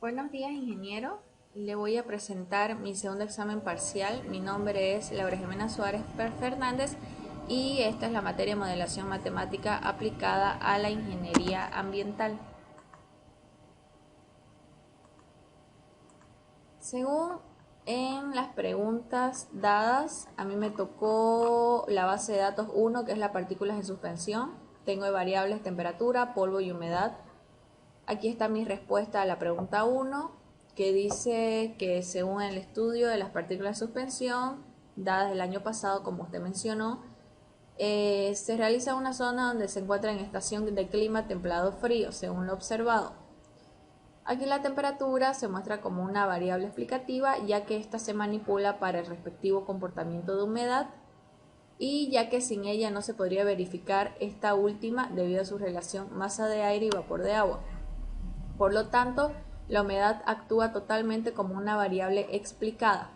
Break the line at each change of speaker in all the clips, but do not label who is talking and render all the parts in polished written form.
Buenos días, ingeniero. Le voy a presentar mi segundo examen parcial. Mi nombre es Laura Jimena Suárez Fernández y esta es la materia de modelación matemática aplicada a la ingeniería ambiental. Según en las preguntas dadas, a mí me tocó la base de datos 1, que es las partículas en suspensión. Tengo de variables temperatura, polvo y humedad. Aquí está mi respuesta a la pregunta 1, que dice que según el estudio de las partículas de suspensión, dadas el año pasado, como usted mencionó, se realiza en una zona donde se encuentra en estación de clima templado-frío, según lo observado. Aquí la temperatura se muestra como una variable explicativa, ya que ésta se manipula para el respectivo comportamiento de humedad y ya que sin ella no se podría verificar esta última debido a su relación masa de aire y vapor de agua. Por lo tanto, la humedad actúa totalmente como una variable explicada.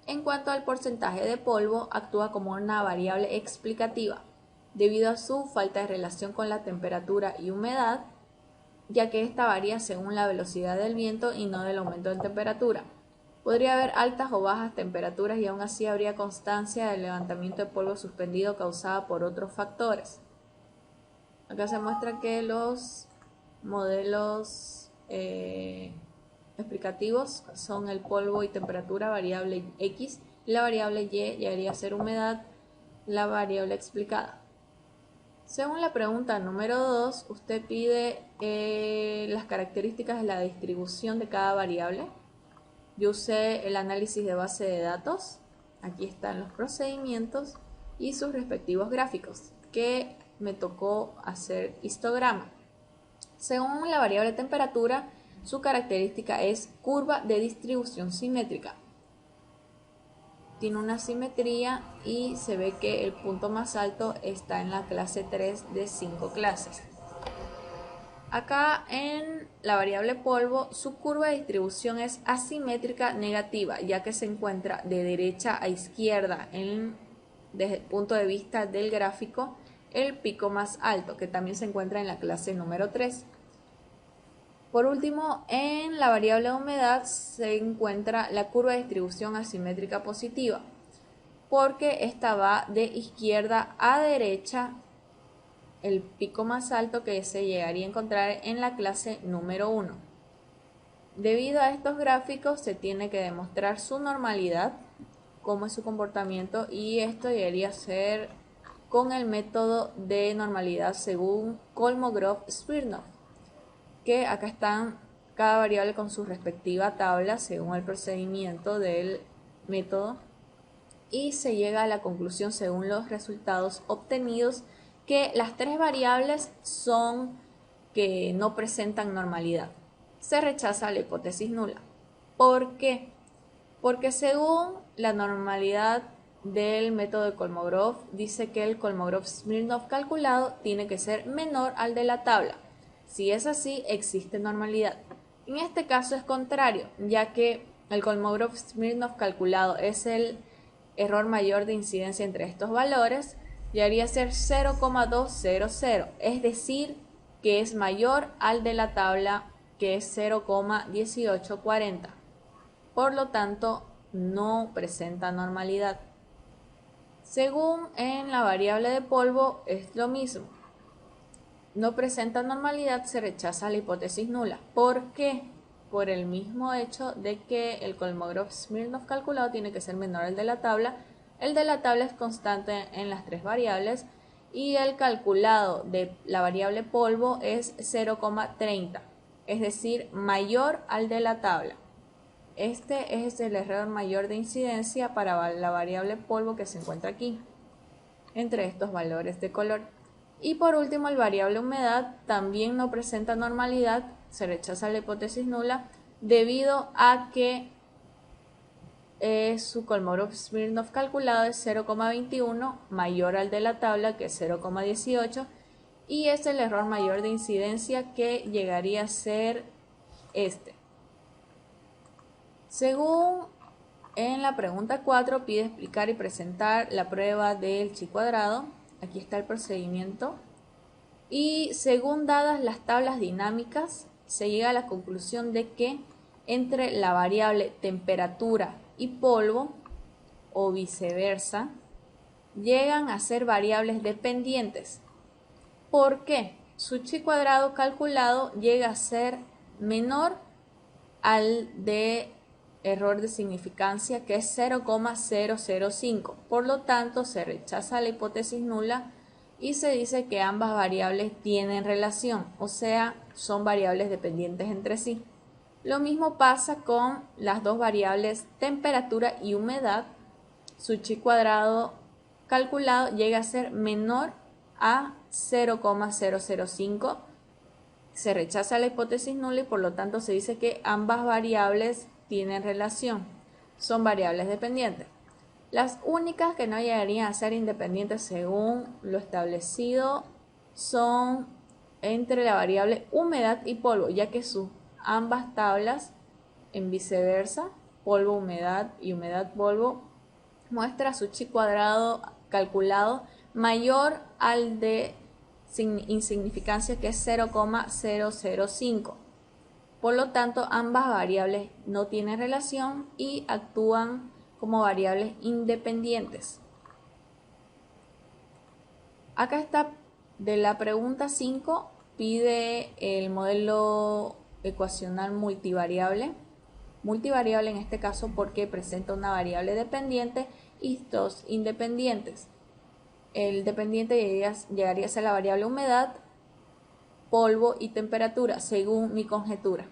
En cuanto al porcentaje de polvo, actúa como una variable explicativa, debido a su falta de relación con la temperatura y humedad, ya que esta varía según la velocidad del viento y no del aumento de temperatura. Podría haber altas o bajas temperaturas y aún así habría constancia del levantamiento de polvo suspendido causada por otros factores. Acá se muestra que los modelos explicativos son el polvo y temperatura, variable X, y la variable Y llegaría a ser humedad, la variable explicada. Según la pregunta número 2, usted pide las características de la distribución de cada variable. Yo usé el análisis de base de datos. Aquí están los procedimientos y sus respectivos gráficos, que me tocó hacer histograma. Según la variable temperatura, su característica es curva de distribución simétrica. Tiene una simetría y se ve que el punto más alto está en la clase 3 de 5 clases. Acá en la variable polvo, su curva de distribución es asimétrica negativa, ya que se encuentra de derecha a izquierda desde el punto de vista del gráfico el pico más alto, que también se encuentra en la clase número 3. Por último, en la variable de humedad se encuentra la curva de distribución asimétrica positiva, porque esta va de izquierda a derecha, el pico más alto que se llegaría a encontrar en la clase número 1. Debido a estos gráficos se tiene que demostrar su normalidad, cómo es su comportamiento, y esto llegaría a ser con el método de normalidad según Kolmogorov-Smirnov, que acá están cada variable con su respectiva tabla según el procedimiento del método y se llega a la conclusión según los resultados obtenidos que las tres variables son que no presentan normalidad. Se rechaza la hipótesis nula. ¿Por qué? Porque según la normalidad del método de Kolmogorov, dice que el Kolmogorov-Smirnov calculado tiene que ser menor al de la tabla. Si es así, existe normalidad. En este caso es contrario, ya que el Kolmogorov-Smirnov calculado es el error mayor de incidencia entre estos valores, llegaría a ser 0,200, es decir, que es mayor al de la tabla, que es 0,1840. Por lo tanto, no presenta normalidad. Según en la variable de polvo es lo mismo. No presenta normalidad, se rechaza la hipótesis nula. ¿Por qué? Por el mismo hecho de que el Kolmogorov-Smirnov calculado tiene que ser menor al de la tabla. El de la tabla es constante en las tres variables y el calculado de la variable polvo es 0,30, es decir, mayor al de la tabla. Este es el error mayor de incidencia para la variable polvo que se encuentra aquí, entre estos valores de color. Y por último, el variable humedad también no presenta normalidad, se rechaza la hipótesis nula debido a que su Kolmogorov-Smirnov calculado es 0,21, mayor al de la tabla que es 0,18 y es el error mayor de incidencia que llegaría a ser este. Según en la pregunta 4 pide explicar y presentar la prueba del chi cuadrado. Aquí está el procedimiento. Y según dadas las tablas dinámicas, se llega a la conclusión de que entre la variable temperatura y polvo, o viceversa, llegan a ser variables dependientes. ¿Por qué? Su chi cuadrado calculado llega a ser menor al de error de significancia, que es 0,005. Por lo tanto, se rechaza la hipótesis nula y se dice que ambas variables tienen relación, o sea, son variables dependientes entre sí. Lo mismo pasa con las dos variables temperatura y humedad. Su chi cuadrado calculado llega a ser menor a 0,005. Se rechaza la hipótesis nula y por lo tanto se dice que ambas variables tienen relación. Son variables dependientes. Las únicas que no llegarían a ser independientes según lo establecido son entre la variable humedad y polvo, ya que sus ambas tablas, en viceversa, polvo humedad y humedad polvo, muestra su chi cuadrado calculado mayor al de insignificancia, que es 0,005. Por lo tanto, ambas variables no tienen relación y actúan como variables independientes. Acá está, de la pregunta 5, pide el modelo ecuacional multivariable. Multivariable en este caso porque presenta una variable dependiente y dos independientes. El dependiente llegaría a ser la variable humedad, polvo y temperatura, según mi conjetura.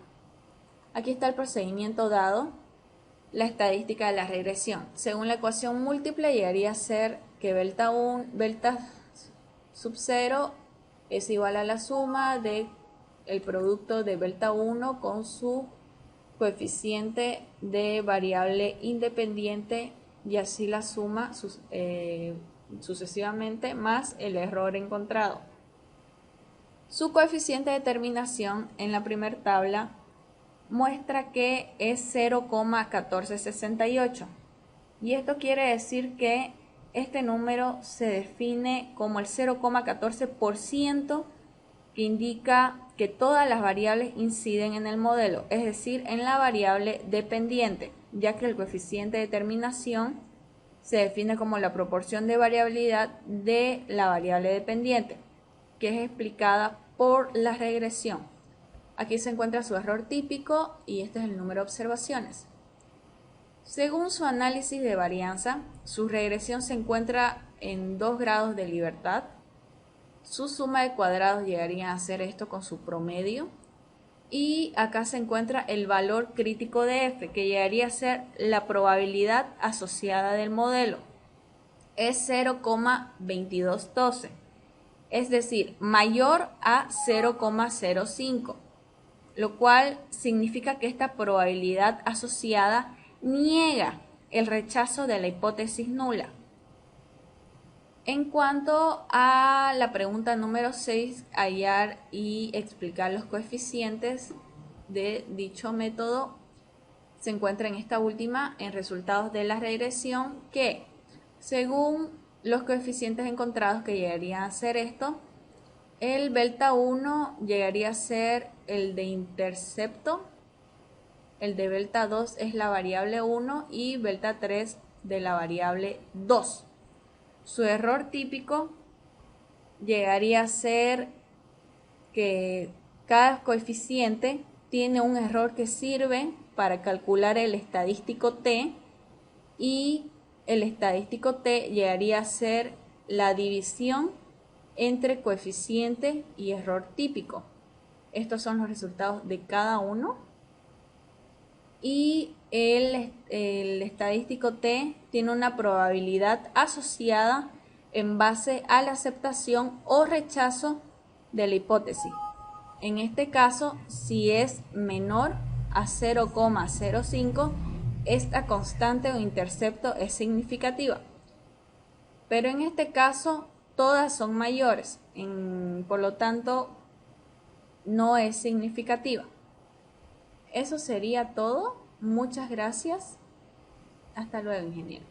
Aquí está el procedimiento dado, la estadística de la regresión. Según la ecuación múltiple, llegaría a ser que delta sub 0 es igual a la suma del producto de delta 1 con su coeficiente de variable independiente, y así la suma sucesivamente más el error encontrado. Su coeficiente de determinación en la primera tabla muestra que es 0,1468, y esto quiere decir que este número se define como el 0,14%, que indica que todas las variables inciden en el modelo, es decir, en la variable dependiente, ya que el coeficiente de determinación se define como la proporción de variabilidad de la variable dependiente, que es explicada por la regresión. Aquí se encuentra su error típico y este es el número de observaciones. Según su análisis de varianza, su regresión se encuentra en 2 grados de libertad. Su suma de cuadrados llegaría a ser esto con su promedio. Y acá se encuentra el valor crítico de f, que llegaría a ser la probabilidad asociada del modelo. Es 0,2212, es decir, mayor a 0,05, lo cual significa que esta probabilidad asociada niega el rechazo de la hipótesis nula. En cuanto a la pregunta número 6, hallar y explicar los coeficientes de dicho método, se encuentra en esta última en resultados de la regresión, que según los coeficientes encontrados, que llegarían a ser esto, el delta 1 llegaría a ser el de intercepto, el de delta 2 es la variable 1 y delta 3 de la variable 2. Su error típico llegaría a ser que cada coeficiente tiene un error que sirve para calcular el estadístico t, y el estadístico t llegaría a ser la división entre coeficiente y error típico. Estos son los resultados de cada uno. Y el estadístico t tiene una probabilidad asociada en base a la aceptación o rechazo de la hipótesis. En este caso, si es menor a 0,05, esta constante o intercepto es significativa. Pero en este caso, todas son mayores, por lo tanto, no es significativa. Eso sería todo. Muchas gracias. Hasta luego, ingeniero.